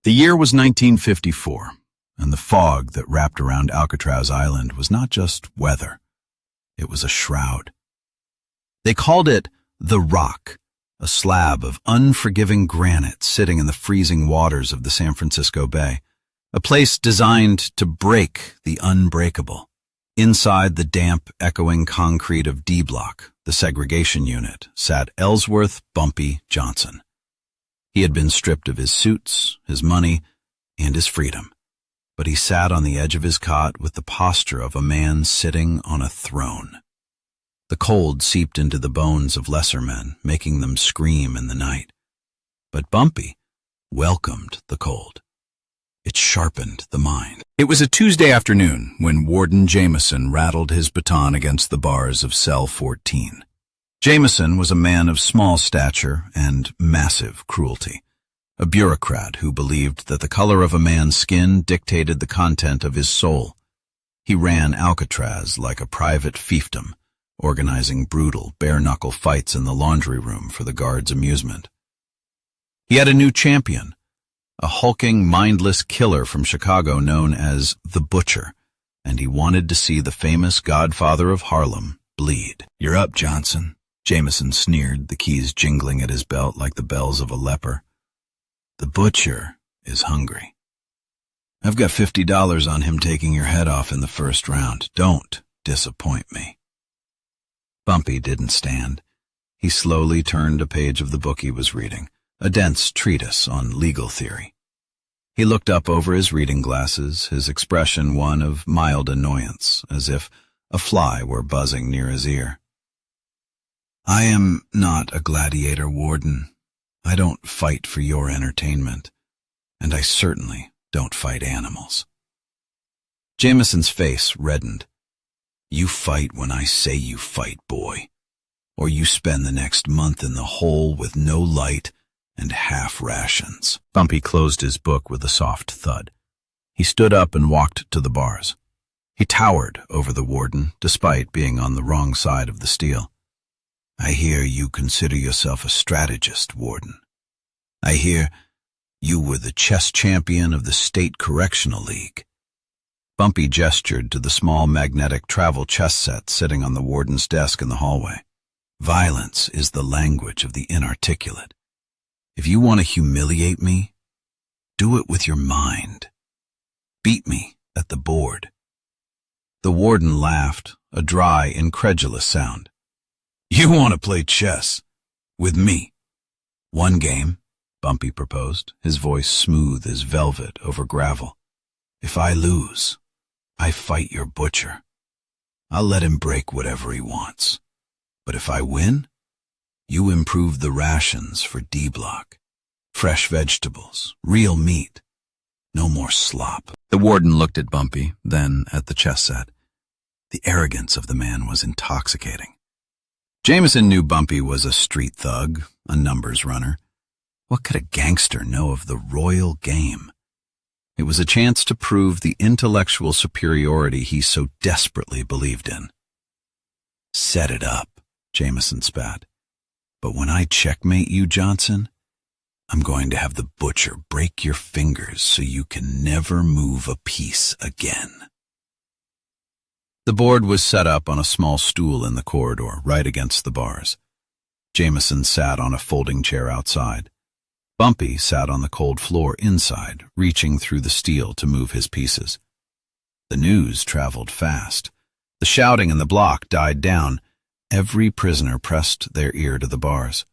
The year was 1954, and the fog that wrapped around Alcatraz Island was not just weather. It was a shroud. They called it the Rock, a slab of unforgiving granite sitting in the freezing waters of the San Francisco Bay, a place designed to break the unbreakable. Inside the damp, echoing concrete of D Block, the segregation unit, sat Ellsworth Bumpy Johnson. He had been stripped of his suits, his money, and his freedom, but he sat on the edge of his cot with the posture of a man sitting on a throne. The cold seeped into the bones of lesser men, making them scream in the night. But Bumpy welcomed the cold. It sharpened the mind. It was a Tuesday afternoon when Warden Jameson rattled his baton against the bars of Cell 14. Jameson was a man of small stature and massive cruelty, a bureaucrat who believed that the color of a man's skin dictated the content of his soul. He ran Alcatraz like a private fiefdom, organizing brutal, bare-knuckle fights in the laundry room for the guards' amusement. He had a new champion, a hulking, mindless killer from Chicago known as the Butcher, and he wanted to see the famous godfather of Harlem bleed. "You're up, Johnson," Jameson sneered, the keys jingling at his belt like the bells of a leper. "The Butcher is hungry. I've got $50 on him taking your head off in the first round. Don't disappoint me." Bumpy didn't stand. He slowly turned a page of the book he was reading, a dense treatise on legal theory. He looked up over his reading glasses, his expression one of mild annoyance, as if a fly were buzzing near his ear. "I am not a gladiator, Warden. I don't fight for your entertainment, and I certainly don't fight animals." Jameson's face reddened. "You fight when I say you fight, boy, or you spend the next month in the hole with no light and half rations." Bumpy closed his book with a soft thud. He stood up and walked to the bars. He towered over the warden, despite being on the wrong side of the steel. "I hear you consider yourself a strategist, Warden. I hear you were the chess champion of the State Correctional League." Bumpy gestured to the small magnetic travel chess set sitting on the warden's desk in the hallway. "Violence is the language of the inarticulate. If you want to humiliate me, do it with your mind. Beat me at the board." The warden laughed, a dry, incredulous sound. "You want to play chess? With me?" "One game," Bumpy proposed, his voice smooth as velvet over gravel. "If I lose, I fight your butcher. I'll let him break whatever he wants. But if I win, you improve the rations for D Block. Fresh vegetables, real meat. No more slop." The warden looked at Bumpy, then at the chess set. The arrogance of the man was intoxicating. Jameson knew Bumpy was a street thug, a numbers runner. What could a gangster know of the royal game? It was a chance to prove the intellectual superiority he so desperately believed in. "Set it up," Jameson spat. "But when I checkmate you, Johnson, I'm going to have the butcher break your fingers so you can never move a piece again." The board was set up on a small stool in the corridor, right against the bars. Jameson sat on a folding chair outside. Bumpy sat on the cold floor inside, reaching through the steel to move his pieces. The news traveled fast. The shouting in the block died down. Every prisoner pressed their ear to the bars.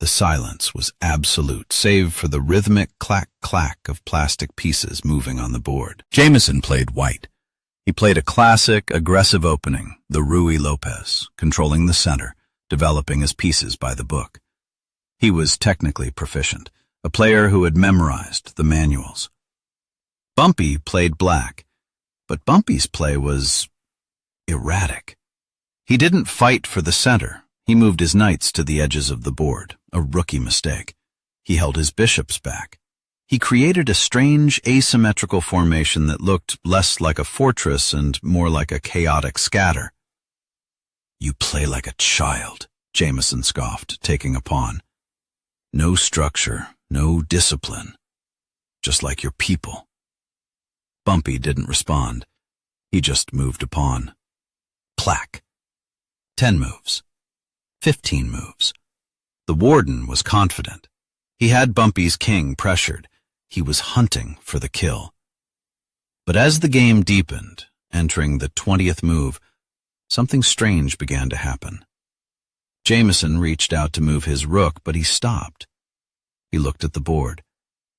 The silence was absolute, save for the rhythmic clack-clack of plastic pieces moving on the board. Jameson played white. He played a classic, aggressive opening, the Rui Lopez, controlling the center, developing his pieces by the book. He was technically proficient, a player who had memorized the manuals. Bumpy played black, but Bumpy's play was erratic. He didn't fight for the center. He moved his knights to the edges of the board, a rookie mistake. He held his bishops back. He created a strange asymmetrical formation that looked less like a fortress and more like a chaotic scatter. "You play like a child," Jameson scoffed, taking a pawn. "No structure, no discipline. just like your people." Bumpy didn't respond. He just moved a pawn. Clack. 10 moves. 15 moves. The warden was confident. He had Bumpy's king pressured. He was hunting for the kill. But as the game deepened, entering the 20th move, something strange began to happen. Jameson reached out to move his rook, but he stopped. He looked at the board.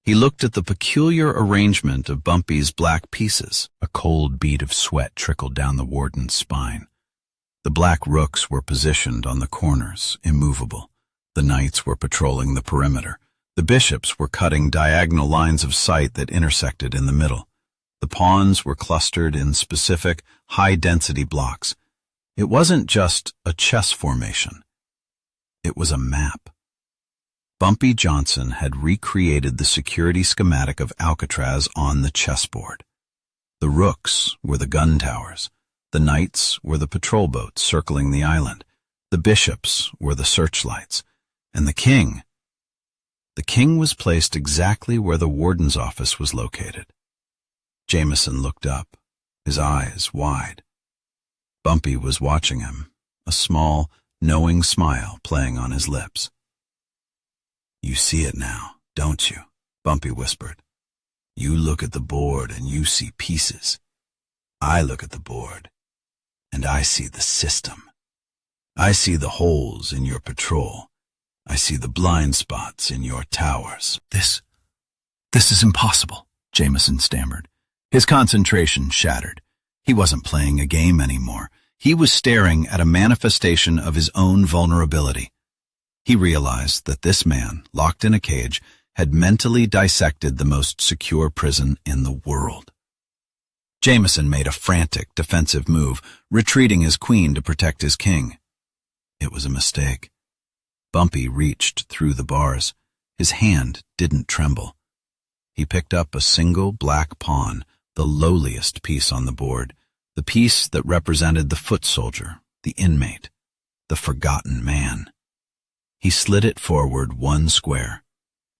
He looked at the peculiar arrangement of Bumpy's black pieces. A cold bead of sweat trickled down the warden's spine. The black rooks were positioned on the corners, immovable. The knights were patrolling the perimeter. The bishops were cutting diagonal lines of sight that intersected in the middle. The pawns were clustered in specific, high-density blocks. It wasn't just a chess formation. It was a map. Bumpy Johnson had recreated the security schematic of Alcatraz on the chessboard. The rooks were the gun towers. The knights were the patrol boats circling the island. The bishops were the searchlights. And the king was placed exactly where the warden's office was located. Jameson looked up, his eyes wide. Bumpy was watching him, a small, knowing smile playing on his lips. "You see it now, don't you?" Bumpy whispered. "You look at the board and you see pieces. I look at the board and I see the system. I see the holes in your patrol. I see the blind spots in your towers." This is impossible," Jameson stammered. His concentration shattered. He wasn't playing a game anymore. He was staring at a manifestation of his own vulnerability. He realized that this man, locked in a cage, had mentally dissected the most secure prison in the world. Jameson made a frantic defensive move, retreating his queen to protect his king. It was a mistake. Bumpy reached through the bars. His hand didn't tremble. He picked up a single black pawn, the lowliest piece on the board, the piece that represented the foot soldier, the inmate, the forgotten man. He slid it forward 1 square.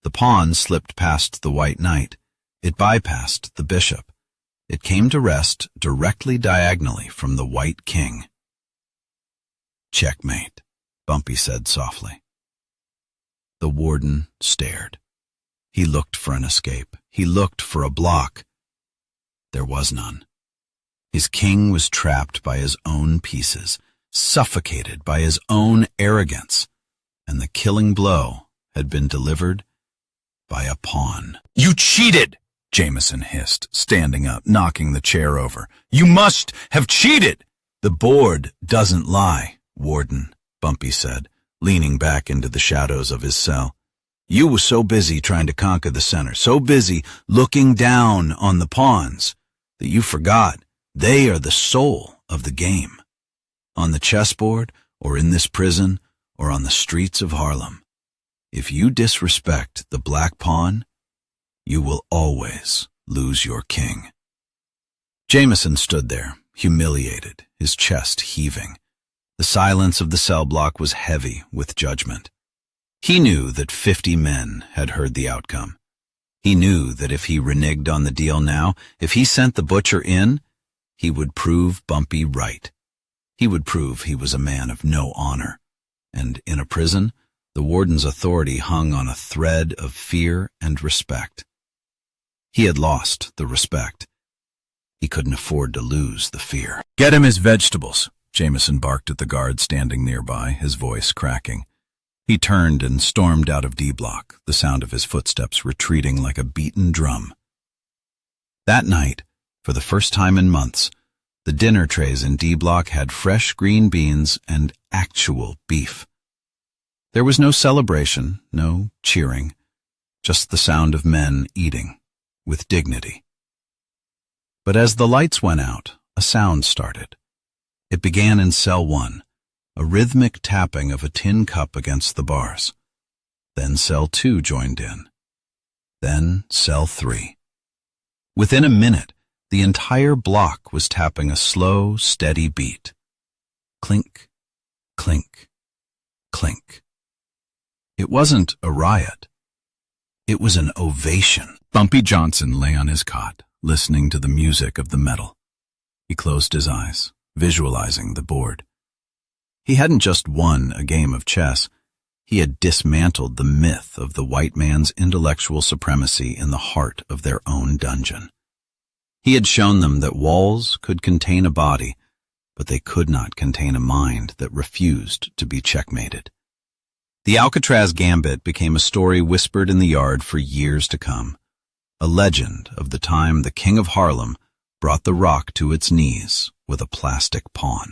The pawn slipped past the white knight. It bypassed the bishop. It came to rest directly diagonally from the white king. "Checkmate," Bumpy said softly. The warden stared. He looked for an escape. He looked for a block. There was none. His king was trapped by his own pieces, suffocated by his own arrogance, and the killing blow had been delivered by a pawn. "You cheated!" Jameson hissed, standing up, knocking the chair over. "You must have cheated!" "The board doesn't lie, Warden," Bumpy said, leaning back into the shadows of his cell. "You were so busy trying to conquer the center, so busy looking down on the pawns, that you forgot they are the soul of the game. On the chessboard, or in this prison, or on the streets of Harlem. If you disrespect the black pawn, you will always lose your king." Jameson stood there, humiliated, his chest heaving. The silence of the cell block was heavy with judgment. He knew that 50 men had heard the outcome. He knew that if he reneged on the deal now, if he sent the butcher in, he would prove Bumpy right. He would prove he was a man of no honor. And in a prison, the warden's authority hung on a thread of fear and respect. He had lost the respect. He couldn't afford to lose the fear. "Get him his vegetables," Jameson barked at the guard standing nearby, his voice cracking. He turned and stormed out of D-Block, the sound of his footsteps retreating like a beaten drum. That night, for the first time in months, the dinner trays in D-Block had fresh green beans and actual beef. There was no celebration, no cheering, just the sound of men eating, with dignity. But as the lights went out, a sound started. It began in cell 1, a rhythmic tapping of a tin cup against the bars. Then cell 2 joined in. Then cell 3. Within a minute, the entire block was tapping a slow, steady beat. Clink, clink, clink. It wasn't a riot. It was an ovation. Bumpy Johnson lay on his cot, listening to the music of the metal. He closed his eyes, visualizing the board. He hadn't just won a game of chess. He had dismantled the myth of the white man's intellectual supremacy in the heart of their own dungeon. He had shown them that walls could contain a body, but they could not contain a mind that refused to be checkmated. The Alcatraz gambit became a story whispered in the yard for years to come, a legend of the time the King of Harlem brought the Rock to its knees with a plastic pawn.